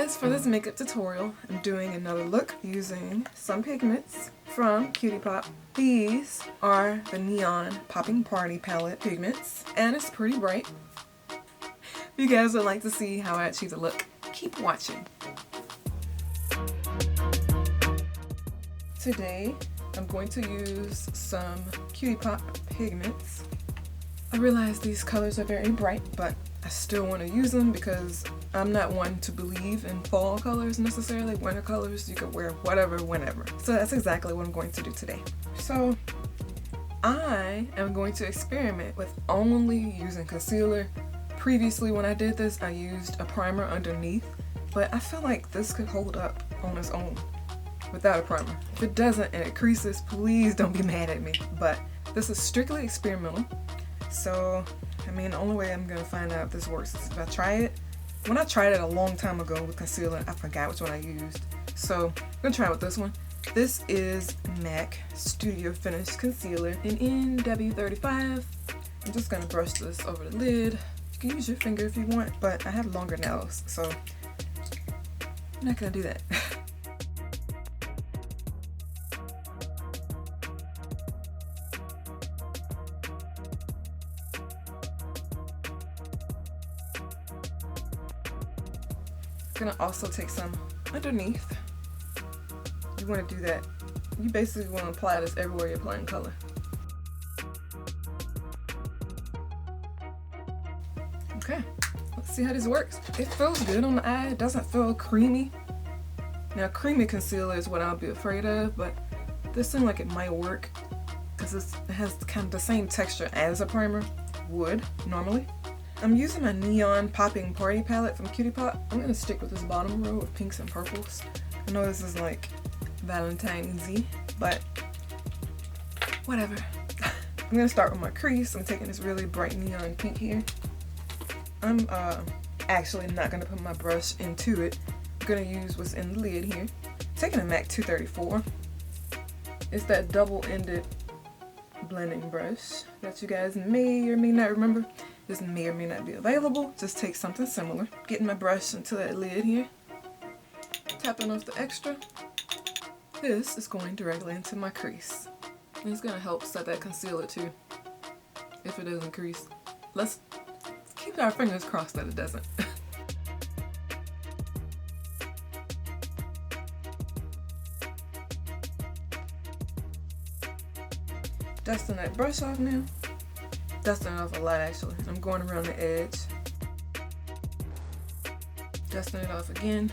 guys, for this makeup tutorial, I'm doing another look using some pigments from Cutie Pop. These are the Neon Popping Party Palette pigments, and it's pretty bright. If you guys would like to see how I achieve the look, keep watching. Today, I'm going to use some Cutie Pop pigments. I realize these colors are very bright, but I still want to use them because I'm not one to believe in fall colors necessarily. Winter colors, you could wear whatever, whenever. So that's exactly what I'm going to do today. So I am going to experiment with only using concealer. Previously when I did this, I used a primer underneath, but I feel like this could hold up on its own without a primer. If it doesn't and it creases, please don't be mad at me. But this is strictly experimental. So, I mean, the only way I'm going to find out if this works is if I try it. When I tried it a long time ago with concealer, I forgot which one I used. So, I'm going to try with this one. This is MAC Studio Finish Concealer in NW35. I'm just going to brush this over the lid. You can use your finger if you want, but I have longer nails, so I'm not going to do that. Gonna also take some underneath. You want to do that. You basically want to apply this everywhere you're applying color. Okay, let's see how this works. It feels good on the eye. It doesn't feel creamy. Now, creamy concealer is what I'll be afraid of, but this seems like it might work because it has kind of the same texture as a primer would normally. I'm using my Neon Popping Party palette from Cutie Pop. I'm going to stick with this bottom row of pinks and purples. I know this is like Valentine's-y, but whatever. I'm going to start with my crease. I'm taking this really bright neon pink here. I'm actually not going to put my brush into it. I'm going to use what's in the lid here. I'm taking a MAC 234. It's that double-ended blending brush that you guys may or may not remember. This may or may not be available. Just take something similar. Getting my brush into that lid here. Tapping off the extra. This is going directly into my crease. And it's going to help set that concealer too, if it doesn't crease. Let's keep our fingers crossed that it doesn't. Dusting that brush off now. Dusting it off a lot actually. I'm going around the edge. Dusting it off again.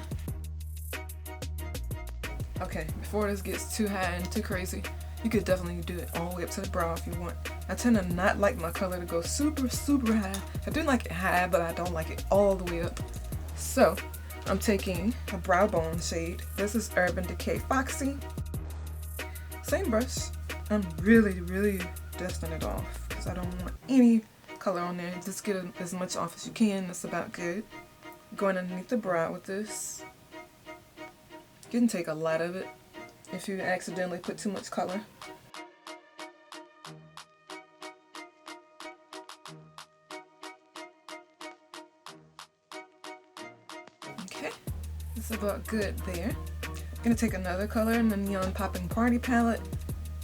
Okay, before this gets too high and too crazy, you could definitely do it all the way up to the brow if you want. I tend to not like my color to go super high. I do like it high, but I don't like it all the way up. So, I'm taking a brow bone shade. This is Urban Decay Foxy. Same brush. I'm really dusting it off. I don't want any color on there. Just get as much off as you can. That's about good. Going underneath the brow with this. You can take a lot of it if you accidentally put too much color. Okay, that's about good there. I'm gonna take another color in the Neon Popping Party palette.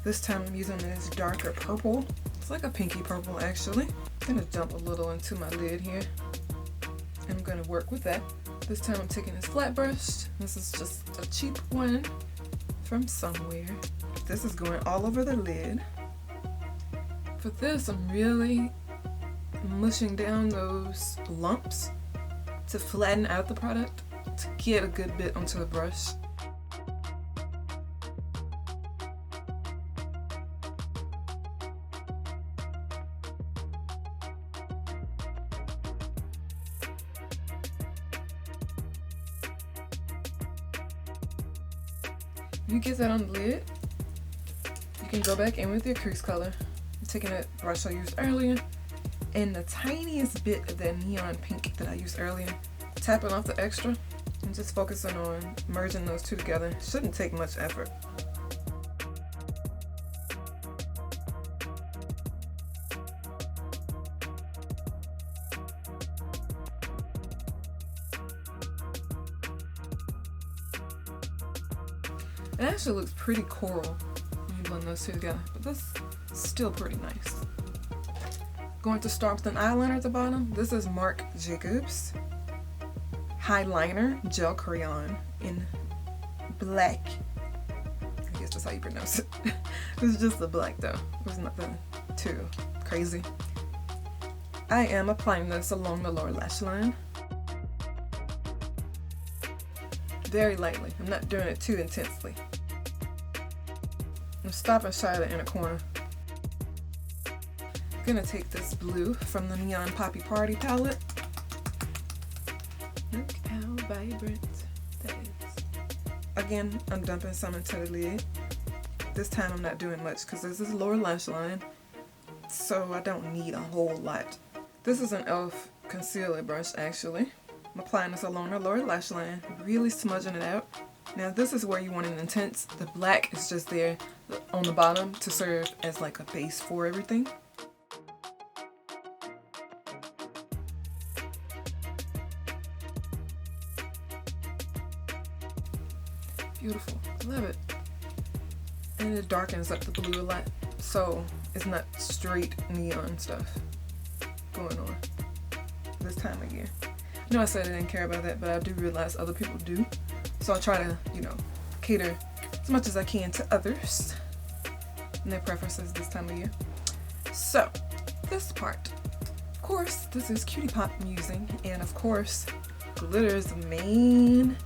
This time I'm using this darker purple. It's like a pinky purple actually. I'm gonna dump a little into my lid here. And I'm gonna work with that. This time I'm taking this flat brush. This is just a cheap one from somewhere. This is going all over the lid. For this, I'm really mushing down those lumps to flatten out the product to get a good bit onto the brush. You get that on the lid, you can go back in with your crease color. I'm taking that brush I used earlier and the tiniest bit of that neon pink that I used earlier, tapping off the extra and just focusing on merging those two together. Shouldn't take much effort. It actually looks pretty coral when you blend those two together, but this is still pretty nice. Going to start with an eyeliner at the bottom. This is Marc Jacobs Highliner Gel Crayon in black. I guess that's how you pronounce it. It's just the black though. It's nothing too crazy. I am applying this along the lower lash line. Very lightly. I'm not doing it too intensely. I'm stopping shy of the inner corner. I'm gonna take this blue from the Neon Poppy Party palette. Look how vibrant that is. Again, I'm dumping some into the lid. This time I'm not doing much because this is lower lash line, so I don't need a whole lot. This is an e.l.f. concealer brush actually. I'm applying this along the lower lash line, really smudging it out. Now this is where you want an intense. The black is just there on the bottom to serve as like a base for everything. Beautiful, love it. And it darkens up the blue a lot, so it's not straight neon stuff going on this time of year. I know I said I didn't care about that, but I do realize other people do. So I try to, you know, cater as much as I can to others and their preferences this time of year. So, this part. Of course, this is Cutie Pop I'm using, and of course, glitter is the main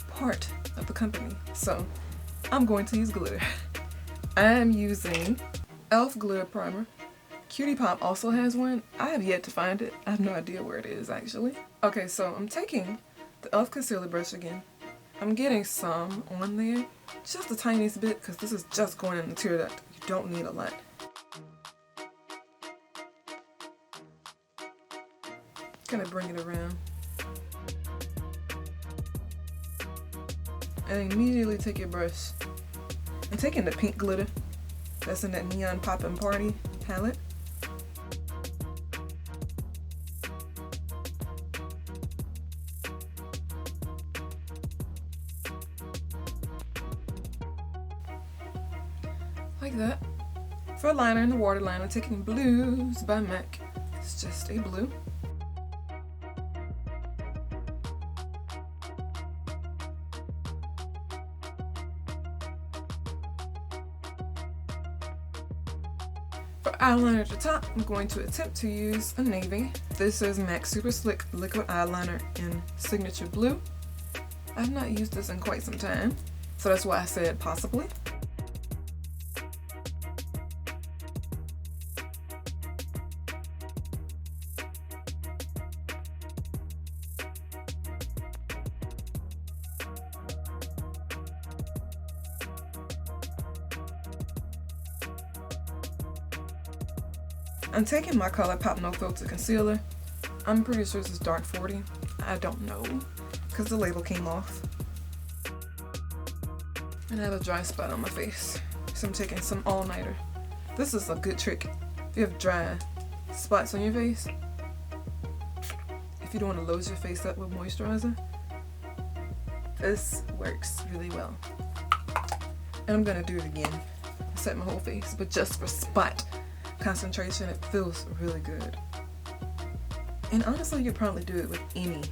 part of the company. So, I'm going to use glitter. I'm using e.l.f. glitter primer. Cutie Pop also has one. I have yet to find it. I have no idea where it is actually. Okay, so I'm taking the e.l.f. concealer brush again. I'm getting some on there, just the tiniest bit, because this is just going in the tear duct. You don't need a lot. Gonna bring it around. And immediately take your brush. I'm taking the pink glitter that's in that Neon Poppin' Party palette. Like that. For a liner in the waterline, I'm taking Blues by MAC. It's just a blue. For eyeliner at the top, I'm going to attempt to use a navy. This is MAC Super Slick Liquid Eyeliner in Signature Blue. I've not used this in quite some time, so that's why I said possibly. I'm taking my ColourPop No Filter Concealer. I'm pretty sure this is Dark 40. I don't know, because the label came off. And I have a dry spot on my face, so I'm taking some all-nighter. This is a good trick if you have dry spots on your face. If you don't want to load your face up with moisturizer, this works really well. And I'm gonna do it again. Set my whole face, but just for spot concentration, it feels really good. And honestly, you could probably do it with any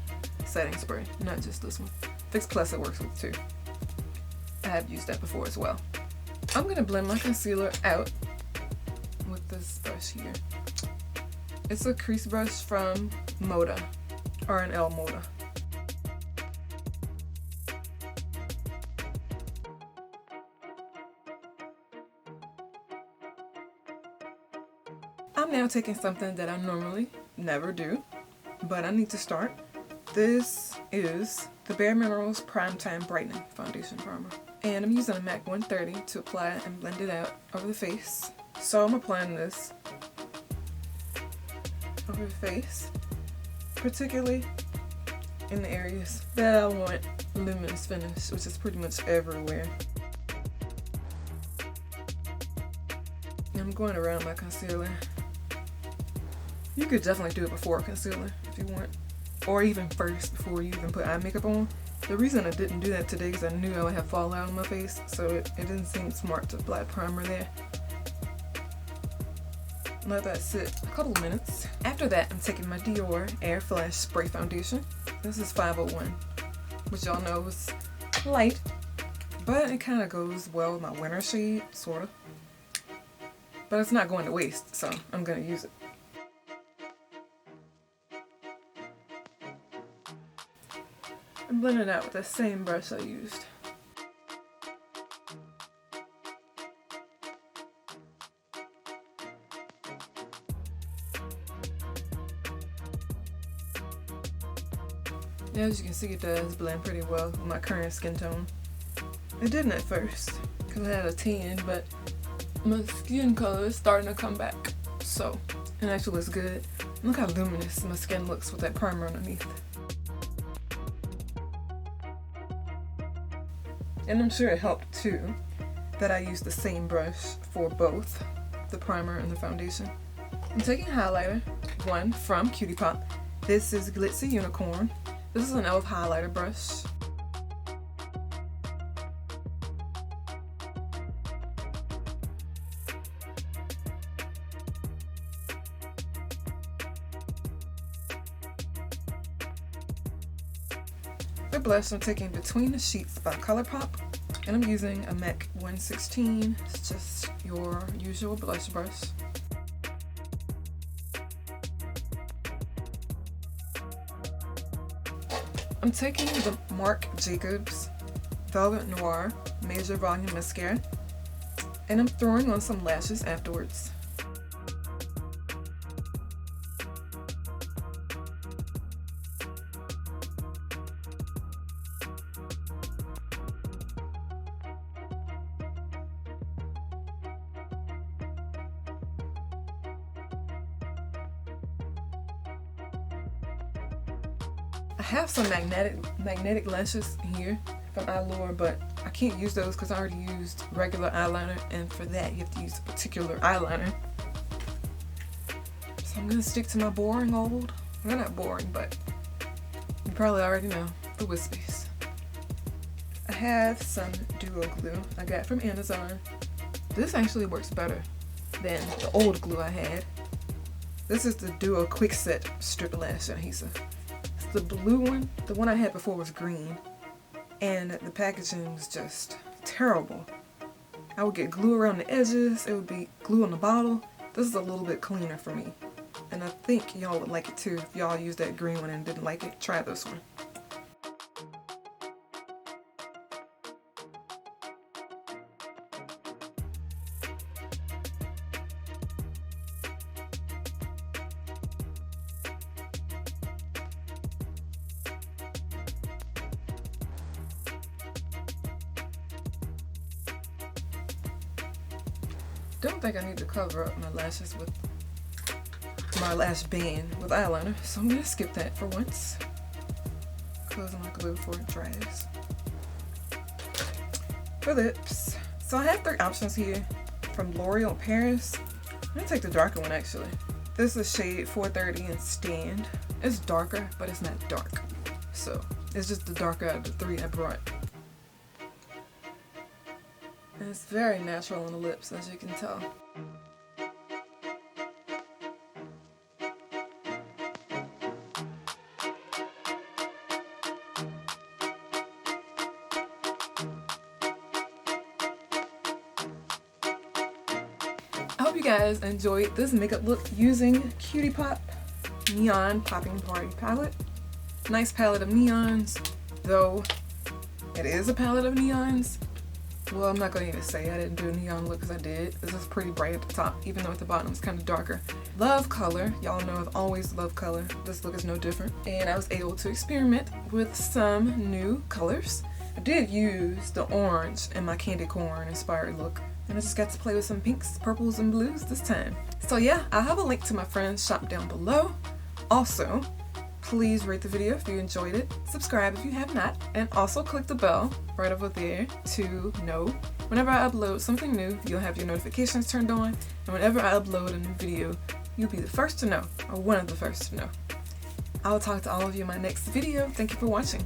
setting spray, not just this one. Fix Plus it works with too. I have used that before as well. I'm gonna blend my concealer out with this brush here. It's a crease brush from Moda, R&L Moda. I'm now taking something that I normally never do, but I need to start. This is the Bare Minerals Primetime Brightening Foundation Primer. And I'm using a MAC 130 to apply it and blend it out over the face. So I'm applying this over the face, particularly in the areas that I want luminous finish, which is pretty much everywhere. And I'm going around my concealer. You could definitely do it before concealer if you want. or even first before you even put eye makeup on. The reason I didn't do that today is I knew I would have fallout on my face, so it didn't seem smart to apply primer there. Let that sit a couple of minutes. After that, I'm taking my Dior Air Flash Spray Foundation. This is 501, which y'all know is light, but it kind of goes well with my winter shade, sort of. But it's not going to waste, so I'm going to use it. And blend it out with the same brush I used. As you can see, it does blend pretty well with my current skin tone. It didn't at first, because I had a tan, but my skin color is starting to come back. So, it actually looks good. Look how luminous my skin looks with that primer underneath. And I'm sure it helped too that I used the same brush for both the primer and the foundation. I'm taking highlighter, one from Cutie Pop. This is Glitzy Unicorn. This is an e.l.f. highlighter brush. The blush I'm taking Between the Sheets by ColourPop, and I'm using a MAC 116. It's just your usual blush brush. I'm taking the Marc Jacobs Velvet Noir Major Volume Mascara, and I'm throwing on some lashes afterwards. I have some magnetic lashes here from Allure, but I can't use those because I already used regular eyeliner, and for that you have to use a particular eyeliner. So I'm gonna stick to my boring old, well, not boring, but you probably already know, the wispies. I have some duo glue I got from Amazon. This actually works better than the old glue I had. This is the Duo Quick Set Strip Lash Adhesive. The blue one, the one I had before was green, and the packaging was just terrible. I would get glue around the edges, it would be glue on the bottle. This is a little bit cleaner for me, and I think y'all would like it too. If y'all used that green one and didn't like it, try this one. Don't think I need to cover up my lashes with my lash band with eyeliner, so I'm gonna skip that for once. Close my glue before it dries. For lips, so I have 3 options here from L'Oreal Paris. I'm gonna take the darker one actually. This is shade 430 in Stand. It's darker, but it's not dark. So it's just the darker out of the 3 I brought. And it's very natural on the lips, as you can tell. I hope you guys enjoyed this makeup look using Cutie Pop Neon Popping Party palette. Nice palette of neons, though it is a palette of neons. Well, I'm not going to even say I didn't do a neon look because I did. This is pretty bright at the top, even though at the bottom it's kind of darker. Love color. Y'all know I've always loved color. This look is no different. And I was able to experiment with some new colors. I did use the orange in my candy corn inspired look. And I just got to play with some pinks, purples, and blues this time. So yeah, I'll have a link to my friend's shop down below. Also, please rate the video if you enjoyed it, subscribe if you have not, and also click the bell right over there to know whenever I upload something new. You'll have your notifications turned on, and whenever I upload a new video, you'll be the first to know, or one of the first to know. I'll talk to all of you in my next video. Thank you for watching.